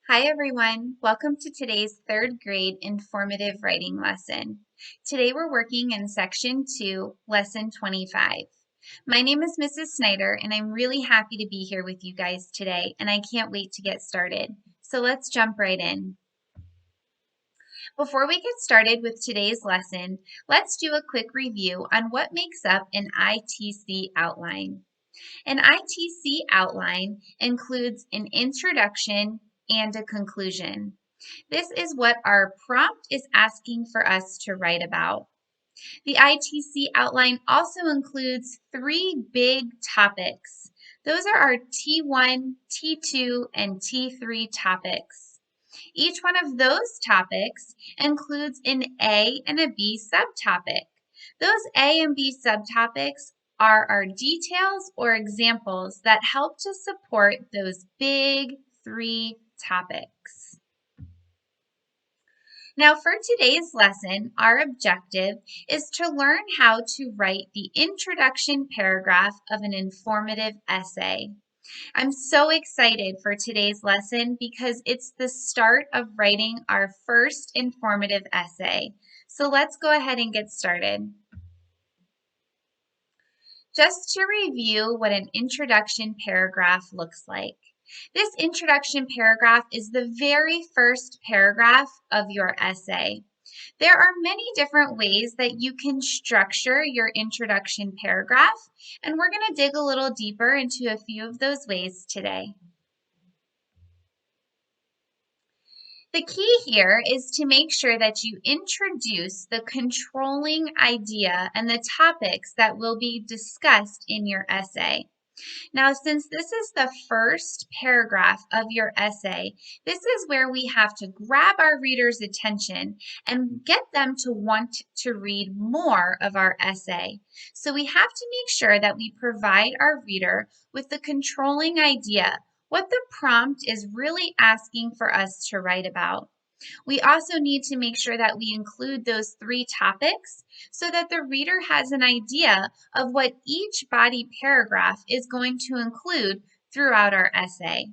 Hi everyone, welcome to today's third grade informative writing lesson. Today we're working in section 2, lesson 25. My name is Mrs. Snyder and I'm really happy to be here with you guys today and I can't wait to get started. So let's jump right in. Before we get started with today's lesson, let's do a quick review on what makes up an ITC outline. An ITC outline includes an introduction and a conclusion. This is what our prompt is asking for us to write about. The ITC outline also includes 3 big topics. Those are our T1, T2, and T3 topics. Each one of those topics includes an A and a B subtopic. Those A and B subtopics are our details or examples that help to support those big 3 topics. Now for today's lesson, our objective is to learn how to write the introduction paragraph of an informative essay. I'm so excited for today's lesson because it's the start of writing our first informative essay. So let's go ahead and get started. Just to review what an introduction paragraph looks like. This introduction paragraph is the very first paragraph of your essay. There are many different ways that you can structure your introduction paragraph, and we're going to dig a little deeper into a few of those ways today. The key here is to make sure that you introduce the controlling idea and the topics that will be discussed in your essay. Now, since this is the first paragraph of your essay, this is where we have to grab our reader's attention and get them to want to read more of our essay. So we have to make sure that we provide our reader with the controlling idea, what the prompt is really asking for us to write about. We also need to make sure that we include those 3 topics so that the reader has an idea of what each body paragraph is going to include throughout our essay.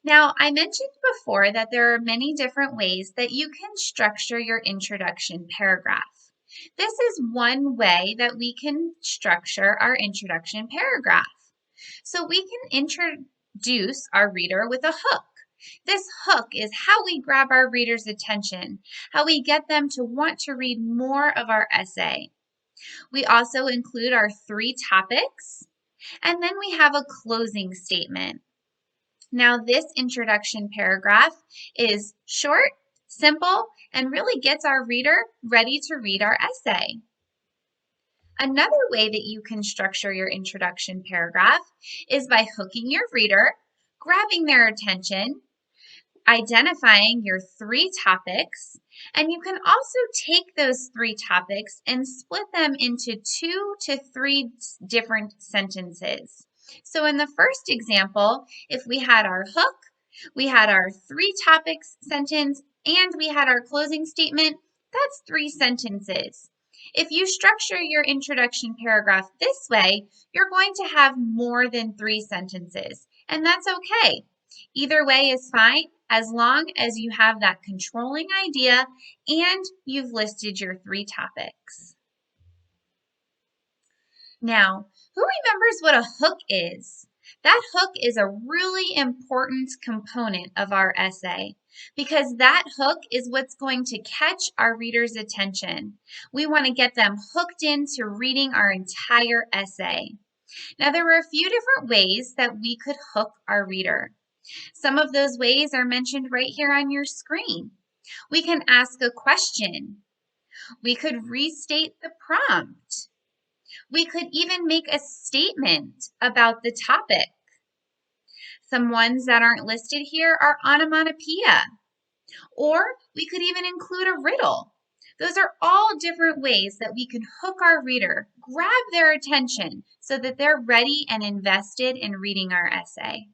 Now, I mentioned before that there are many different ways that you can structure your introduction paragraph. This is one way that we can structure our introduction paragraph. So we can introduce our reader with a hook. This hook is how we grab our reader's attention, how we get them to want to read more of our essay. We also include our 3 topics, and then we have a closing statement. Now, this introduction paragraph is short, simple, and really gets our reader ready to read our essay. Another way that you can structure your introduction paragraph is by hooking your reader, grabbing their attention, identifying your 3 topics, and you can also take those 3 topics and split them into 2 to 3 different sentences. So in the first example, if we had our hook, we had our 3 topics sentence, and we had our closing statement, that's 3 sentences. If you structure your introduction paragraph this way, you're going to have more than 3 sentences, and that's okay. Either way is fine as long as you have that controlling idea and you've listed your 3 topics. Now, who remembers what a hook is? That hook is a really important component of our essay because that hook is what's going to catch our reader's attention. We want to get them hooked into reading our entire essay. Now, there were a few different ways that we could hook our reader. Some of those ways are mentioned right here on your screen. We can ask a question. We could restate the prompt. We could even make a statement about the topic. Some ones that aren't listed here are onomatopoeia. Or we could even include a riddle. Those are all different ways that we can hook our reader, grab their attention so that they're ready and invested in reading our essay.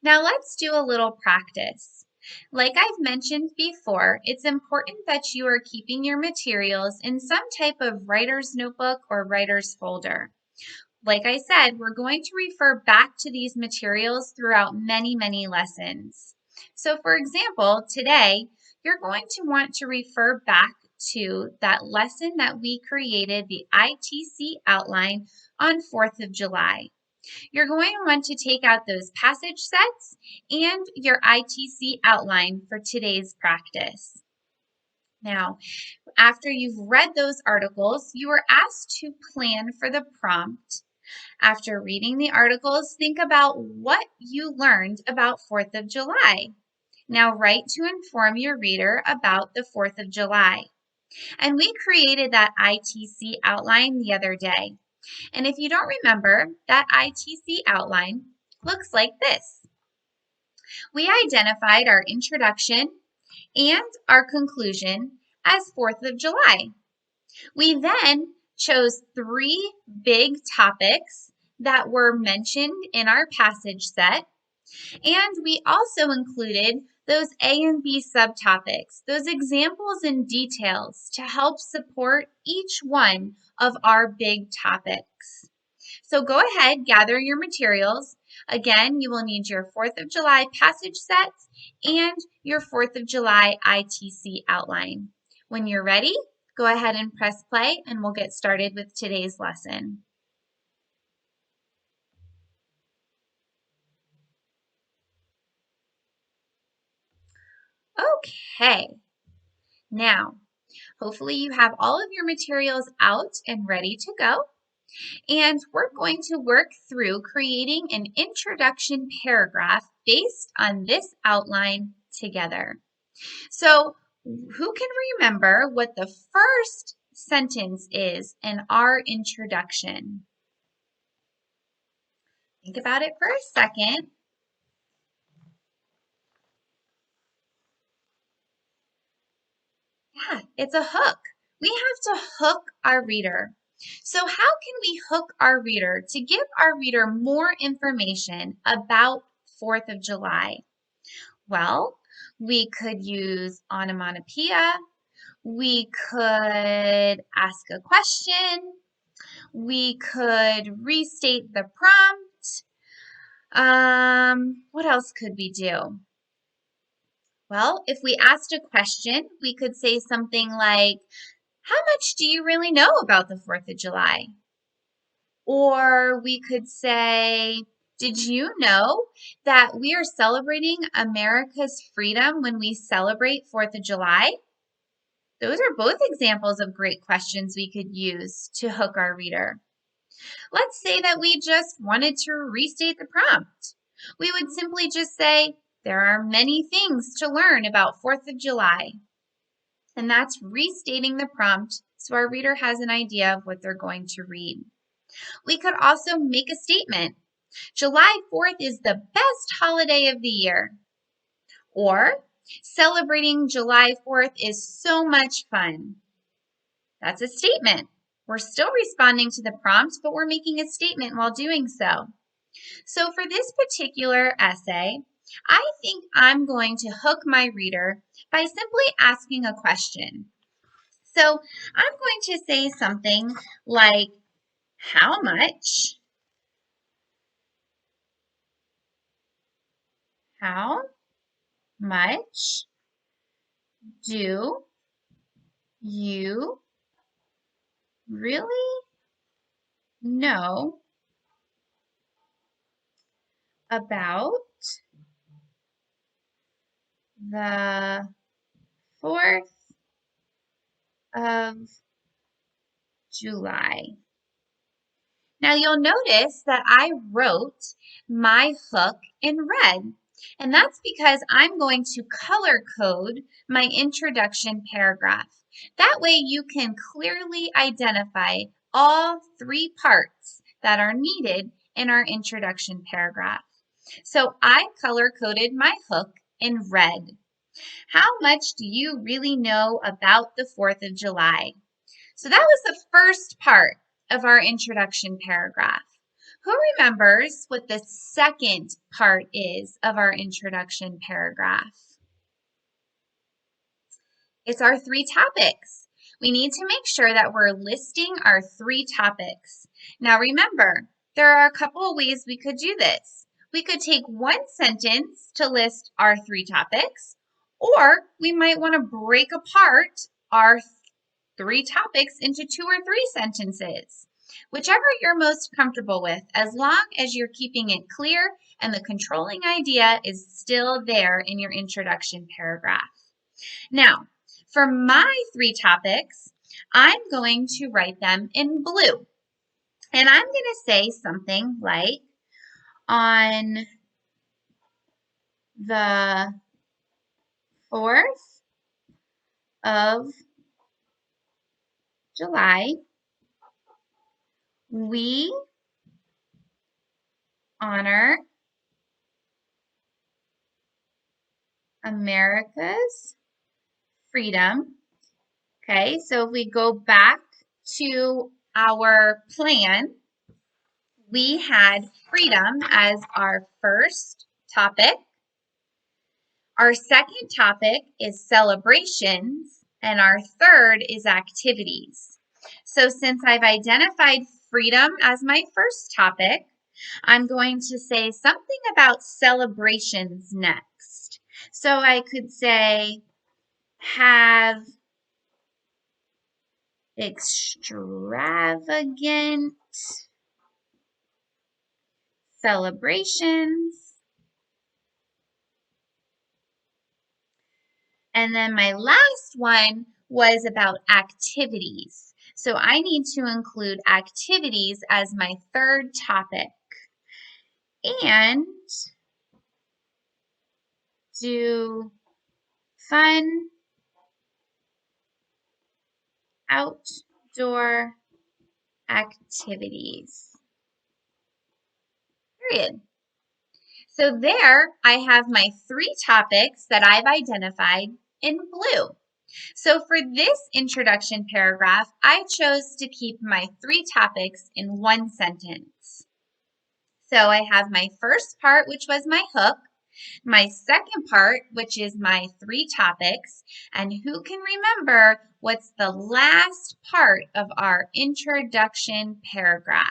Now let's do a little practice. Like I've mentioned before, it's important that you are keeping your materials in some type of writer's notebook or writer's folder. like I said, we're going to refer back to these materials throughout many lessons. So for example, today, you're going to want to refer back to that lesson that we created, the ITC outline on 4th of July. You're going to want to take out those passage sets and your ITC outline for today's practice. Now, after you've read those articles, you are asked to plan for the prompt. After reading the articles, think about what you learned about 4th of July. Now write to inform your reader about the 4th of July. And we created that ITC outline the other day. And if you don't remember, that ITC outline looks like this. We identified our introduction and our conclusion as 4th of July. We then chose 3 big topics that were mentioned in our passage set, and we also included those A and B subtopics, those examples and details to help support each one of our big topics. So go ahead, gather your materials. Again, you will need your 4th of July passage sets and your 4th of July ITC outline. When you're ready, go ahead and press play and we'll get started with today's lesson. Okay, now hopefully you have all of your materials out and ready to go. And we're going to work through creating an introduction paragraph based on this outline together. So who can remember what the first sentence is in our introduction? Think about it for a second. Yeah, it's a hook. We have to hook our reader. So how can we hook our reader to give our reader more information about 4th of July? Well, we could use onomatopoeia. We could ask a question. We could restate the prompt. What else could we do? Well, if we asked a question, we could say something like, how much do you really know about the 4th of July? Or we could say, did you know that we are celebrating America's freedom when we celebrate 4th of July? Those are both examples of great questions we could use to hook our reader. Let's say that we just wanted to restate the prompt. We would simply just say, there are many things to learn about 4th of July. And that's restating the prompt so our reader has an idea of what they're going to read. We could also make a statement. July 4th is the best holiday of the year. Or, celebrating July 4th is so much fun. That's a statement. We're still responding to the prompt, but we're making a statement while doing so. So for this particular essay, I think I'm going to hook my reader by simply asking a question. So I'm going to say something like, how much do you really know about the 4th of July? Now you'll notice that I wrote my hook in red, and that's because I'm going to color code my introduction paragraph. That way you can clearly identify all 3 parts that are needed in our introduction paragraph. So I color coded my hook in red. How much do you really know about the 4th of July? So that was the first part of our introduction paragraph. Who remembers what the second part is of our introduction paragraph? It's our 3 topics. We need to make sure that we're listing our 3 topics. Now remember, There are a couple of ways we could do this. We could take one sentence to list our 3 topics, or we might want to break apart our 3 topics into 2 or 3 sentences. Whichever you're most comfortable with, as long as you're keeping it clear and the controlling idea is still there in your introduction paragraph. Now, for my 3 topics, I'm going to write them in blue. And I'm going to say something like, on the 4th of July, we honor America's freedom. Okay, so if we go back to our plan, we had freedom as our first topic. Our second topic is celebrations, and our third is activities. So since I've identified freedom as my first topic, I'm going to say something about celebrations next. So I could say, have extravagant celebrations. And then my last one was about activities. So I need to include activities as my third topic. And do fun outdoor activities. Period. So there I have my 3 topics that I've identified in blue. So for this introduction paragraph, I chose to keep my 3 topics in one sentence. So I have my first part, which was my hook, my second part, which is my 3 topics, and who can remember what's the last part of our introduction paragraph?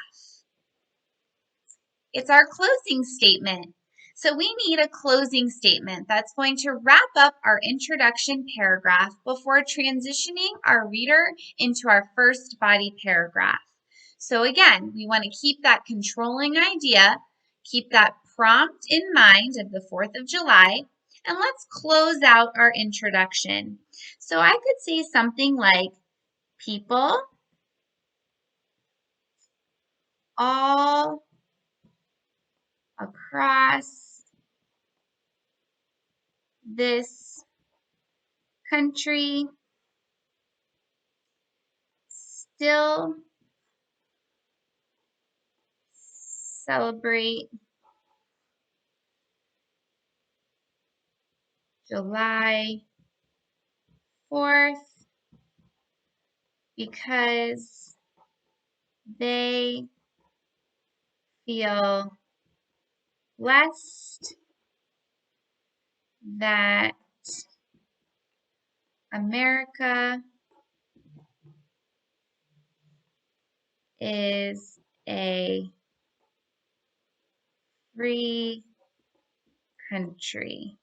It's our closing statement. So we need a closing statement that's going to wrap up our introduction paragraph before transitioning our reader into our first body paragraph. So again, we want to keep that controlling idea, keep that prompt in mind of the 4th of July, and let's close out our introduction. So I could say something like, people all across this country still celebrate July 4th because they feel blessed that America is a free country.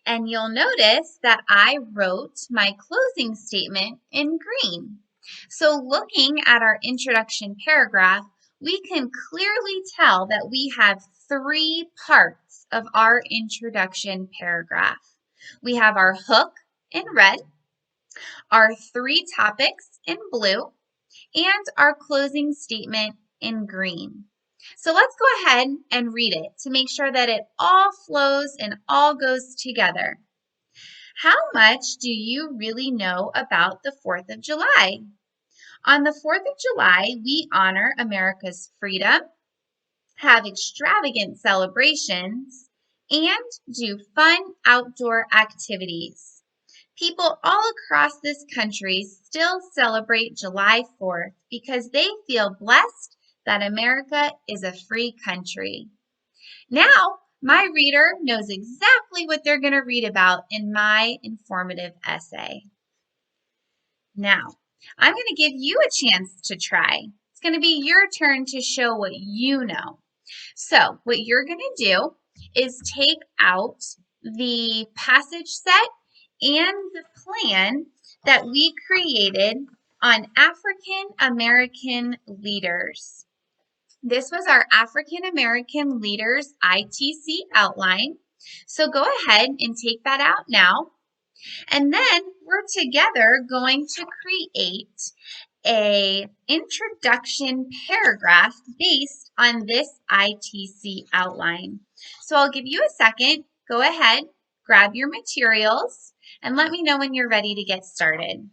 And you'll notice that I wrote my closing statement in green. So looking at our introduction paragraph, we can clearly tell that we have 3 parts of our introduction paragraph. We have our hook in red, our 3 topics in blue, and our closing statement in green. So let's go ahead and read it to make sure that it all flows and all goes together. How much do you really know about the 4th of July? On the 4th of July, we honor America's freedom, have extravagant celebrations, and do fun outdoor activities. People all across this country still celebrate July 4th because they feel blessed that America is a free country. Now, my reader knows exactly what they're going to read about in my informative essay. Now, I'm going to give you a chance to try. going to be your turn to show what you know. So what you're going to do is take out the passage set and the plan that we created on African American leaders. This was our African American leaders ITC outline. So go ahead and take that out now. And then we're together going to create a introduction paragraph based on this ITC outline. So I'll give you a second. Go ahead, grab your materials, and let me know when you're ready to get started.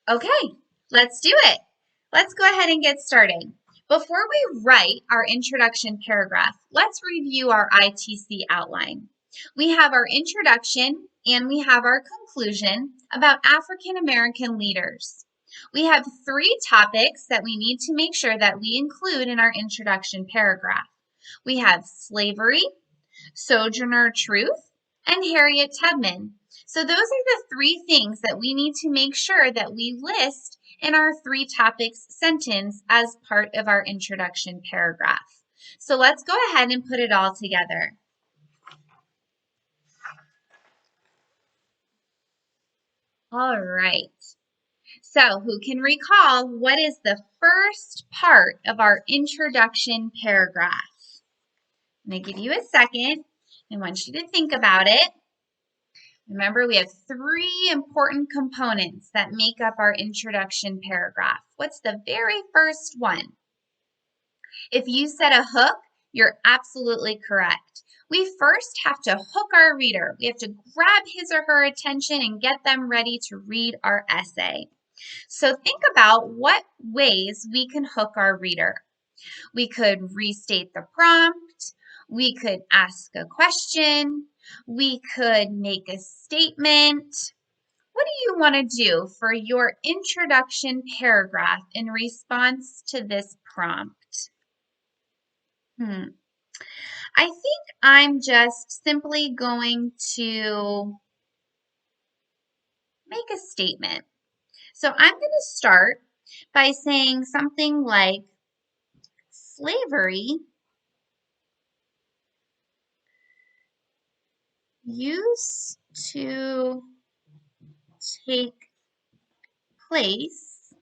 Okay, let's do it. Let's go ahead and get started. Before we write our introduction paragraph, let's review our ITC outline. We have our introduction and we have our conclusion about African American leaders. We have 3 topics that we need to make sure that we include in our introduction paragraph. We have slavery, Sojourner Truth, and Harriet Tubman. So those are the 3 things that we need to make sure that we list in our 3 topics sentence as part of our introduction paragraph. So let's go ahead and put it all together. All right. So who can recall what is the first part of our introduction paragraph? I'm going to give you a second. I want you to think about it. Remember, we have 3 important components that make up our introduction paragraph. What's the very first one? If you said a hook, you're absolutely correct. We first have to hook our reader. We have to grab his or her attention and get them ready to read our essay. So think about what ways we can hook our reader. We could restate the prompt. We could ask a question. We could make a statement. What do you want to do for your introduction paragraph in response to this prompt? I think I'm just simply going to make a statement. So I'm going to start by saying something like, slavery used to take place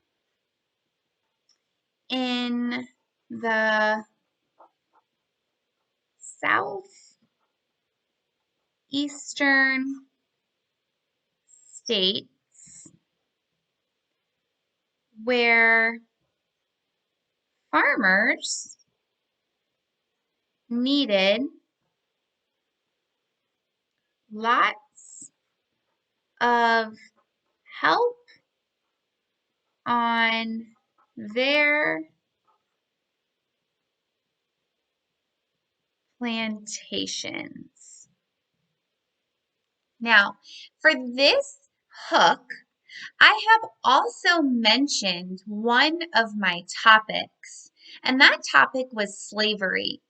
in the southeastern states where farmers needed lots of help on their plantations. Now, for this hook, I have also mentioned one of my topics, and that topic was slavery.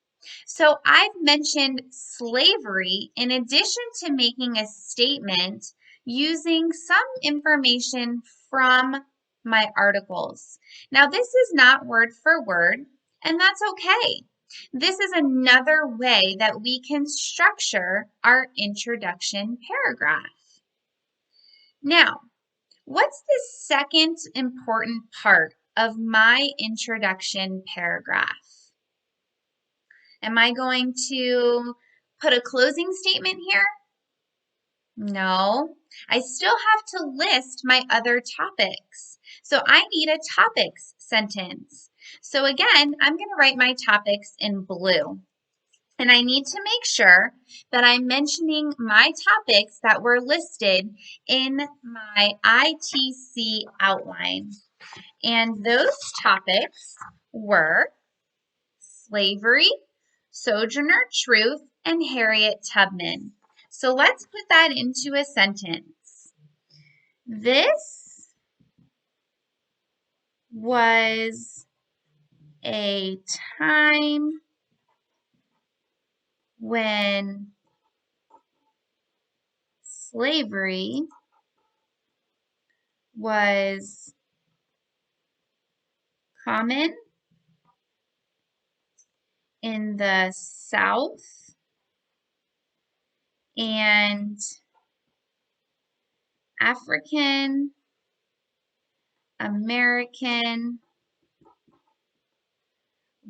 So I've mentioned slavery in addition to making a statement using some information from my articles. Now, this is not word for word, and that's okay. This is another way that we can structure our introduction paragraph. Now, what's the second important part of my introduction paragraph? Am I going to put a closing statement here? No, I still have to list my other topics. So I need a topics sentence. So again, I'm going to write my topics in blue. And I need to make sure that I'm mentioning my topics that were listed in my ITC outline. And those topics were slavery, Sojourner Truth, and Harriet Tubman. So let's put that into a sentence. This was a time when slavery was common in the South and African American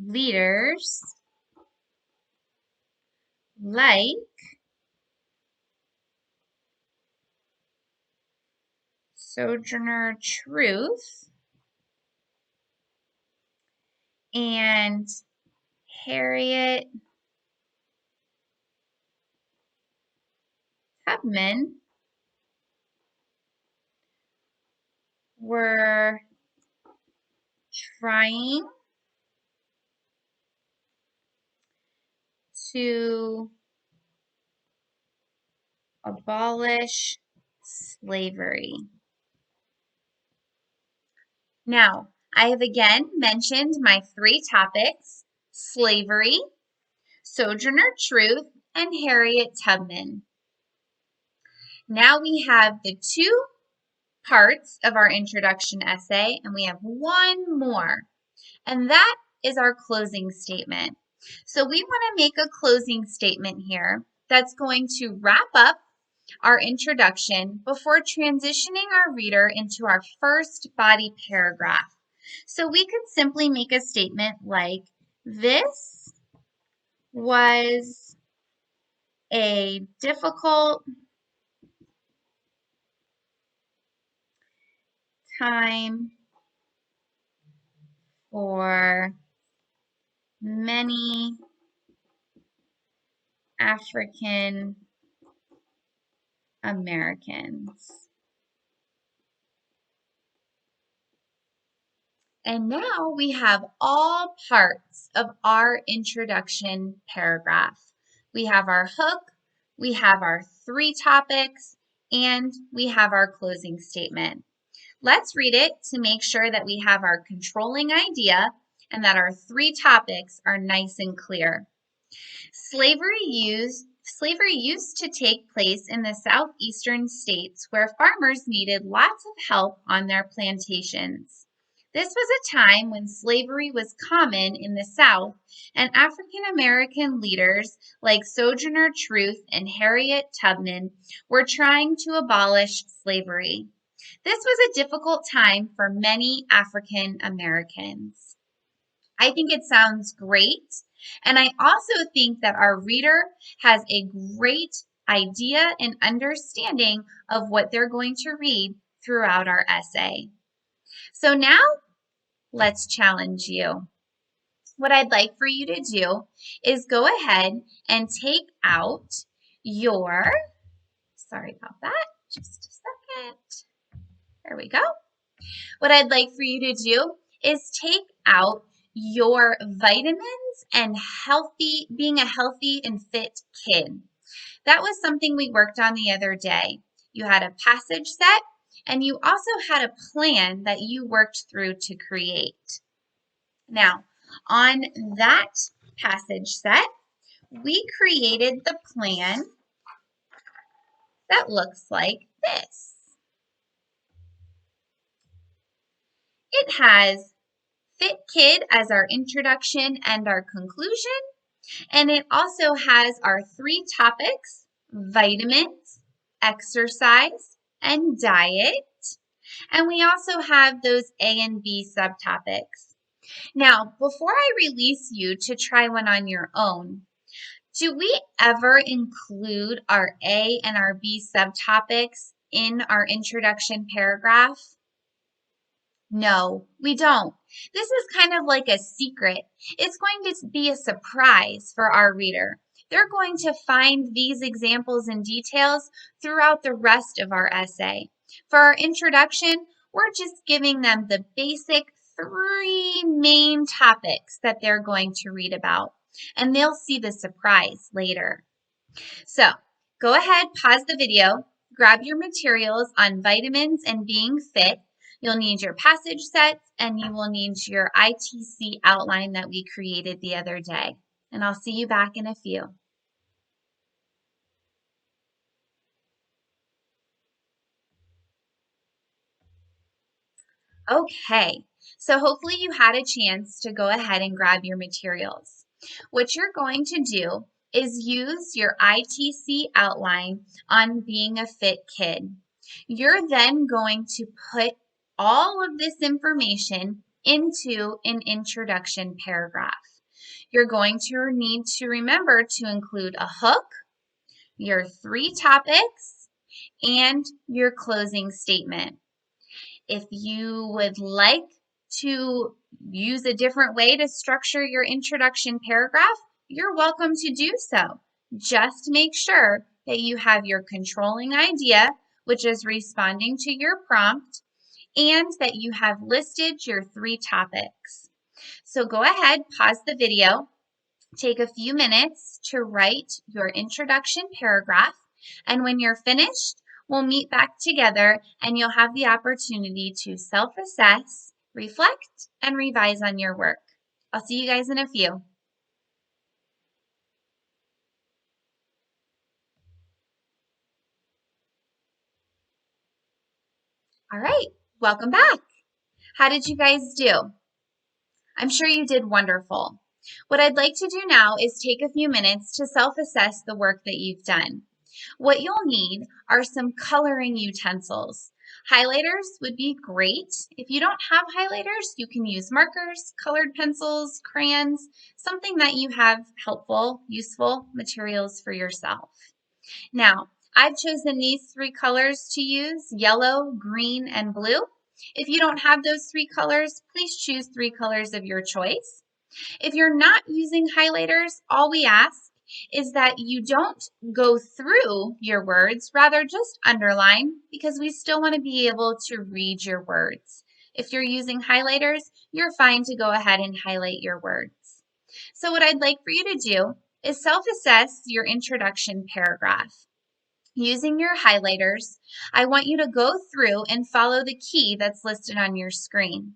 leaders like Sojourner Truth and Harriet Tubman were trying to abolish slavery. Now, I have again mentioned my three topics: slavery, Sojourner Truth, and Harriet Tubman. Now we have the two parts of our introduction essay, and we have one more, and that is our closing statement. So we want to make a closing statement here that's going to wrap up our introduction before transitioning our reader into our first body paragraph. So we could simply make a statement like, this was a difficult time for many African Americans. And now we have all parts of our introduction paragraph. We have our hook, we have our three topics, and we have our closing statement. Let's read it to make sure that we have our controlling idea and that our three topics are nice and clear. Slavery used to take place in the southeastern states where farmers needed lots of help on their plantations. This was a time when slavery was common in the South, and African American leaders like Sojourner Truth and Harriet Tubman were trying to abolish slavery. This was a difficult time for many African Americans. I think it sounds great, and I also think that our reader has a great idea and understanding of what they're going to read throughout our essay. So now, let's challenge you. What I'd like for you to do is go ahead and take out your, sorry about that, just a second. There we go. What I'd like for you to do is take out your vitamins and being a healthy and fit kid. That was something we worked on the other day. You had a passage set, and you also had a plan that you worked through to create. Now, on that passage set, we created the plan that looks like this. It has Fit Kid as our introduction and our conclusion, and it also has our three topics: vitamins, exercise, and diet. And we also have those A and B subtopics. Now, before I release you to try one on your own, do we ever include our A and our B subtopics in our introduction paragraph? No, we don't. This is kind of like a secret. It's going to be a surprise for our reader. They're going to find these examples and details throughout the rest of our essay. For our introduction, we're just giving them the basic three main topics that they're going to read about, and they'll see the surprise later. So go ahead, pause the video, grab your materials on vitamins and being fit. You'll need your passage sets, and you will need your ITC outline that we created the other day. And I'll see you back in a few. Okay, so hopefully you had a chance to go ahead and grab your materials. What you're going to do is use your ITC outline on being a fit kid. You're then going to put all of this information into an introduction paragraph. You're going to need to remember to include a hook, your 3 topics, and your closing statement. If you would like to use a different way to structure your introduction paragraph, you're welcome to do so. Just make sure that you have your controlling idea, which is responding to your prompt, and that you have listed your 3 topics. So go ahead, pause the video, take a few minutes to write your introduction paragraph, and when you're finished, we'll meet back together and you'll have the opportunity to self-assess, reflect, and revise on your work. I'll see you guys in a few. All right, welcome back. How did you guys do? I'm sure you did wonderful. What I'd like to do now is take a few minutes to self-assess the work that you've done. What you'll need are some coloring utensils. Highlighters would be great. If you don't have highlighters, you can use markers, colored pencils, crayons, something that you have helpful, useful materials for yourself. Now, I've chosen these 3 colors to use, yellow, green, and blue. If you don't have those 3 colors, please choose 3 colors of your choice. If you're not using highlighters, all we ask is that you don't go through your words, rather just underline, because we still want to be able to read your words. If you're using highlighters, you're fine to go ahead and highlight your words. So what I'd like for you to do is self-assess your introduction paragraph. Using your highlighters, I want you to go through and follow the key that's listed on your screen.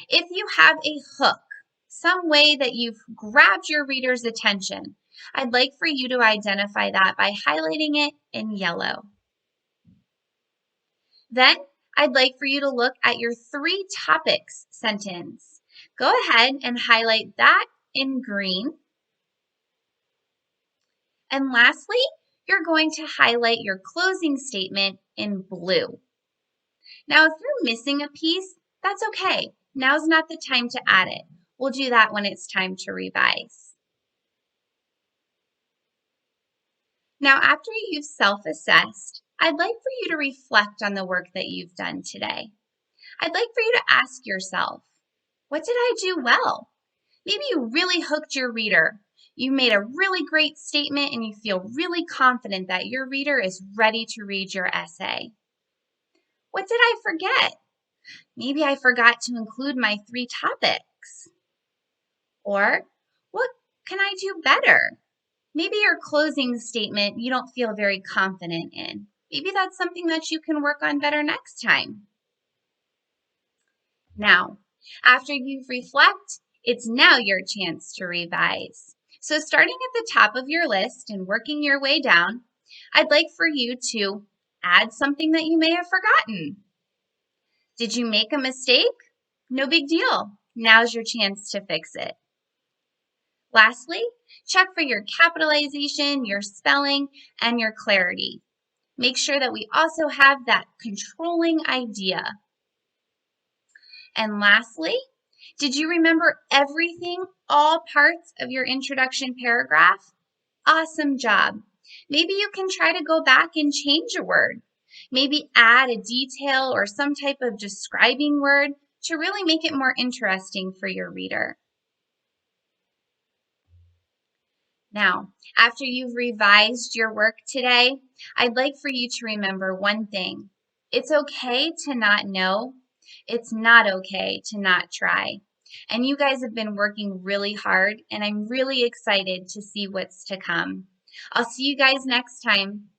If you have a hook, some way that you've grabbed your reader's attention, I'd like for you to identify that by highlighting it in yellow. Then I'd like for you to look at your 3 topics sentence. Go ahead and highlight that in green. And lastly, you're going to highlight your closing statement in blue. Now, if you're missing a piece, that's okay. Now's not the time to add it. We'll do that when it's time to revise. Now, after you've self-assessed, I'd like for you to reflect on the work that you've done today. I'd like for you to ask yourself, what did I do well? Maybe you really hooked your reader. You made a really great statement and you feel really confident that your reader is ready to read your essay. What did I forget? Maybe I forgot to include my 3 topics. Or, what can I do better? Maybe your closing statement you don't feel very confident in. Maybe that's something that you can work on better next time. Now, after you reflect, it's now your chance to revise. So starting at the top of your list and working your way down, I'd like for you to add something that you may have forgotten. Did you make a mistake? No big deal. Now's your chance to fix it. Lastly, check for your capitalization, your spelling, and your clarity. Make sure that we also have that controlling idea. And lastly, did you remember everything, all parts of your introduction paragraph? Awesome job. Maybe you can try to go back and change a word. Maybe add a detail or some type of describing word to really make it more interesting for your reader. Now, after you've revised your work today, I'd like for you to remember one thing. It's okay to not know. It's not okay to not try. And you guys have been working really hard, and I'm really excited to see what's to come. I'll see you guys next time.